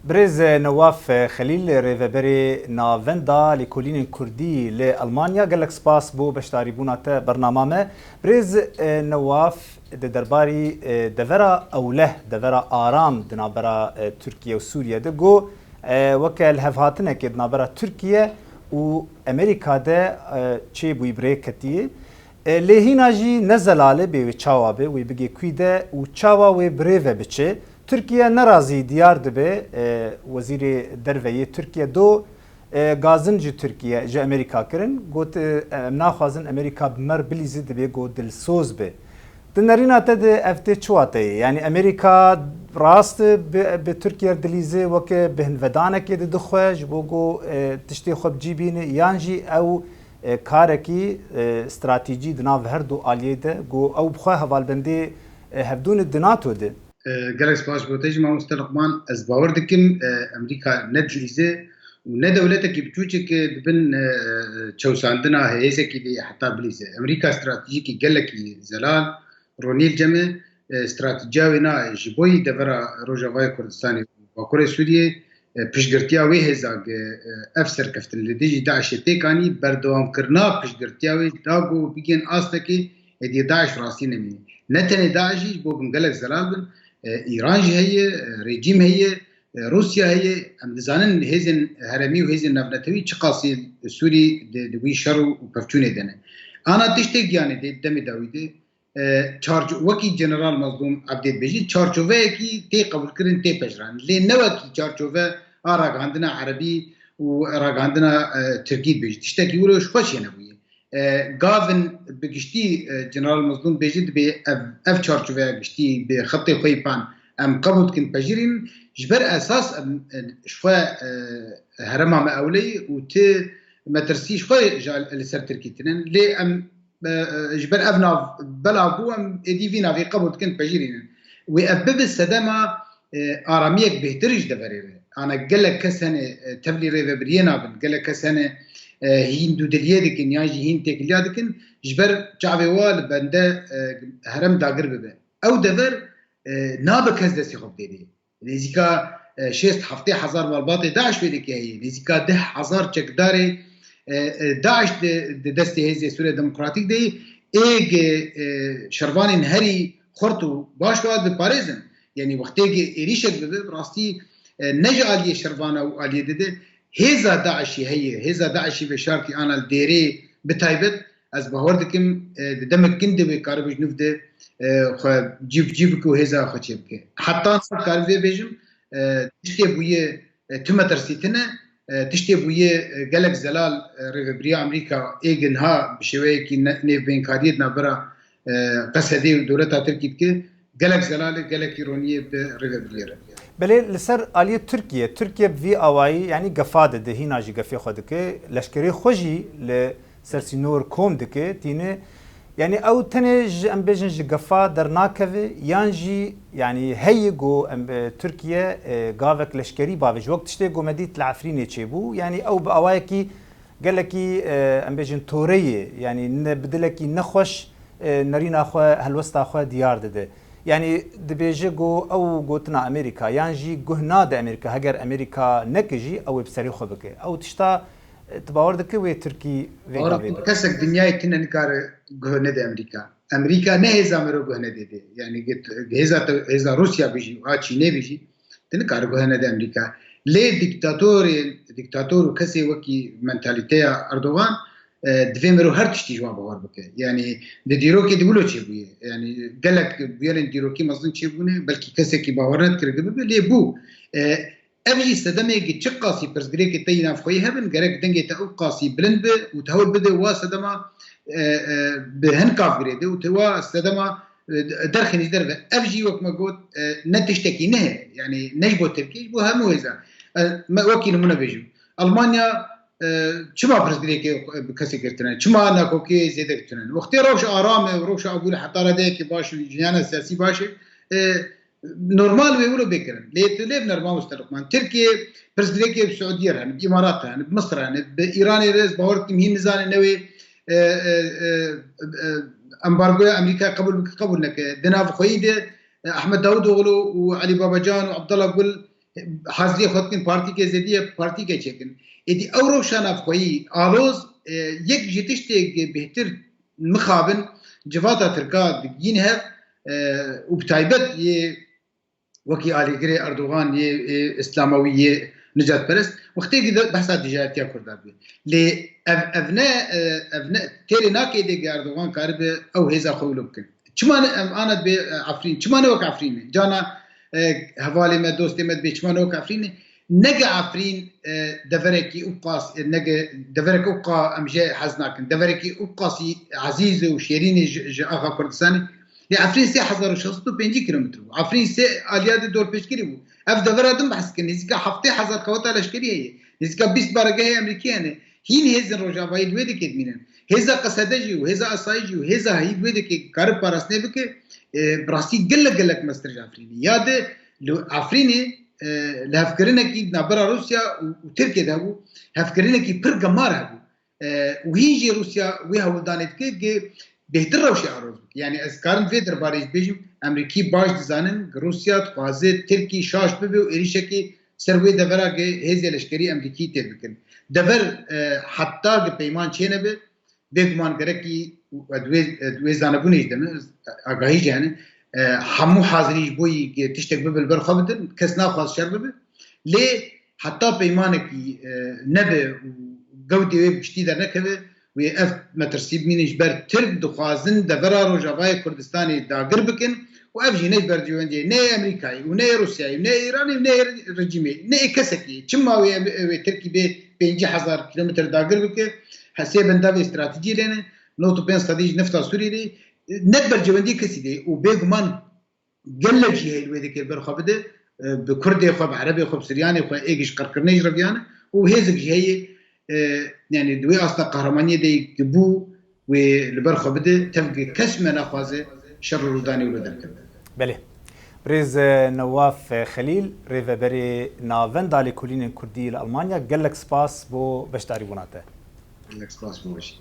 برز نواف خليل ريفبري نافندا لكولين كردي لألمانيا قال لك سباس بو بشتاري بوناتا برنامج برز نواف درباري دفرا أوله دفرا آرام دنابرا تركيا وسوريا دقو وكال هفهاتنا كي دنابرا تركيا وأمريكا ده چه بوي بريكتي لهنا جي نزلاله بي چاوابه وي بگي كويده و چاوا وي بريفه بچه Türkiye narazi diyar dibe wezîrê derveyê Türkiye do gazin Türkiye ji Amerika kirin got naxwazin Amerika bimer bilîzî dibe got dilsoz be. Di nerîna te de ev tê çiwate ye yani Amerika rast bi Türkiye dilîzê weke bi hinvedanekê de dixwe ji bo got tiştê xwe bicîbîne yan jî ew karekî stratejî di nav her du aliyê de got ew bixwe hevalbendê hevdûnê di NATO de. جالس باش بوتيج ما مستلقمان از باور دكم امريكا ندليزه وند دولتك بتوجك بن تشوساندنا هيسكي حتى بليزه امريكا استراتيجيكي قالكي زلال رونيل جمع استراتيجياونا جبوي دفرا روجافاي كردستاني وكوري سوريا پشگرتیا وی هزاگ افسر کفتن لدیجی داعش تکانی بردوام کرنا پشگرتیا وی داغو بگین آستکی ادی داعش راستی نمی نتنی داعشی بو بنگلک زلال بن ایران هي رژیم هي روسيا هي ام دزانن هزن هرمي وهزن نفنتوي چقاسي سوري دوي شر وبفتونه دنه انا تشتك يعني دمي داويدي چارج وكي جنرال مظلوم عبد بيجي چارچوفه كي تي قبول كرن تي بجران لنوكي چارچوفه اراغ عندنا عربي وراغ عندنا تركي بيجي تشتكي يقولوا خوش ينبوي گاون بگشتی جنرال مظلوم بيجد به اف چارچوبه گشتی به خط خویپان ام قبول کن پجرین جبر اساس شفا هرما ما اولي وت مترسي شفا جال لسر تركيتن لي ام جبر ابنا بلا بو ام دي فينا في قبول کن پجرین و ابب السدما اراميك بهترج دفري انا قال لك كسنه تبلي ريفبرينا قال لك كسنه هين دو دليادكن ياجي هين تكليادكن جبر جعبوال بنده هرم داگر ببه او دفر نابك هزدسي خب ديدي لزيكا شيست هفته هزار والباطي داعش بيدكي هي لزيكا 10,000 چكداري داعش دستي هزي سوريا ديمقراطيك دي ايج شربان هري خورتو باش واد بباريزن يعني وقتي اريشك ببه براستي نجا عليه شربان او عليه دده هزا داعشي هي هزا داعشي بشارتي انا الديري بتايبت از بهوردكم دمك كند بكاربج نفده خو جيب كو هزا خچبك حتى كارفي بيجم تشتي بويه تمترسيتنا تشتي بويه جالك زلال ريفبريا امريكا ايجنها بشويه كي نيف بين كاريدنا برا قصدي دولتها تركيبك جالك زلال جالك ايرونيه بريفبريا بله لسر آلیه ترکیه وی آوایی یعنی گفاده ده هی ناجی گفی خود که لشکری خوشی لسرسینور کوم دکه تینه یعنی او تنه ام بیجن جی گفا در ناکوه یانجی یعنی هی گو ام ترکیه گاوک لشکری باوش وقت شته گو مدید العفرینه چه بو یعنی او با آوایی کی گلکی ام بیجن توریه یعنی بدلکی نخوش نرین آخوا هلوست آخوا دیار ده يعني دبيجي جو او قوتنا امريكا يانجي جهنا دا امريكا هجر امريكا نكجي او بسري خبك او تشتا تباوردك وي تركي كسك دنيا تنا نكار جهنا دا امريكا نه زامرو جهنا دي يعني قلت هزا روسيا بيجي واتشيني بيجي تنكار جهنا دا امريكا ليه ديكتاتور كسي وكي منتاليتيا اردوغان دفيمرو هر تشتي جواب باور بك يعني ديروكي دولو چه بويه يعني قالك بيلن ديروكي مصدن چه بونه بلكي كسكي باورنت كرده لي بو ابجي استدمه كي تشقاسي برزغريكي تينا فخوي هبن غرك دنگي تا قاسي بلند وتهول بده واسدما بهنكاف غريده وتوا استدما درخني دربه ابجي وك ما قلت نتشتكي نه يعني نجبو تركي بو همو هذا وكيل منبجو المانيا چما برزگریکی کسی کرتن چما ناکوکی زیاده کرتن وقتی روش آرامه و روش اقول حتی راده که باشه جنان سیاسی باشه نورمال ویولو بکرن لیت نورمال مستقبل ترکیه برزگریکی بسعودیه هن بامارات هن بمصر هن بایران رز باور تمهین نزان نوی امبارگو امریکا قبول نکه دناف خویده احمد داود اوغلو وعلي بابا جان وعبد الله قل حاضری خود کن پارتی که زدیه پارتی که چکن ایدی اورو شناف خویی آلوز یک جتشتی بهتر مخابن جواتا ترکا بگین هف و بتایبت یه وکی آلیگری اردوغان یه اسلاموی یه نجات پرست وقتی که بحثا تجارتیا کرده بی لی افنا تیری ناکی دیگه اردوغان کاری به او هیزا خویلو بکن چمان آنات به عفرین چمان وک عفرینه جانا حوالی ما دوستی ما به چمان وک عفرینه نجا عفرین دفرکی اوقاس نجا دفرک اوقا امجه حزناکن دفرکی اوقاسی عزیز و شیرینی آقا کردستانی عفرین 3605 کیلومتر بود عفرین سه آلیاد دور پیشگیری بود اف دورادم بحث کنی نزدیک 7000 قوات لشکریه نزدیک 20 بارگاه امریکیه هین هزن روجاوایی دویده که مینن هزا قصدجی و هزا اسایجی و هزا هی دویده که کار پاراسنه بکه براسی گلک مستر عفرینی یاد عفرینی لهفکرینه کی نبرا روسیا و ترکیه ده بود هفکرینه کی پر گمار هبو و هیچ روسیا و هولدانت که بهتر روشی عروض یعنی از کارن وی درباره بیجم امریکی باش دزانن روسیا خوازه ترکی شاش ببه و ایریشه کی سروی دورا که هزی لشکری امریکی تیر بکن دور حتی که پیمان چینه به بگمان گره کی دوی زانبونیش دمه آگاهی جهنه همو حاضریش بویی که تشتک ببل برخوا بدن کس ناخواست شر ببه لی حتی پیمانه کی نبه گودی وی بشتی در نکبه و اف مترسیب مینش بر ترک دخوازن دورا روجاوای کردستانی داگر بکن و اف جینش بر جوانجی نه امریکایی و نه روسیایی و نه ایرانی و نه رژیمی نه کسکی چما و ترکی به 5000 کیلومتر داگر بکه حساب انداز استراتژی لینه نوتو 5 صدیج نفتا سوری دی نت بر جواندی کسی دی و بگمان گلجی هلوی دی که برخوابده به کردی خواب عربی خواب سریانی خواب ایگش قرقرنیج رویانه و هزک جهی يعني دوي أصلا قهرمانية دي جبو ولبرخو بده تبقى كسمة نخوازه شر روداني ولدن كده. بله. بريز نواف خليل ريفابري نافن دالي كولين كردي لألمانيا قال لك سباس بو بشتاري بوناته. قال لك سباس بو بشي.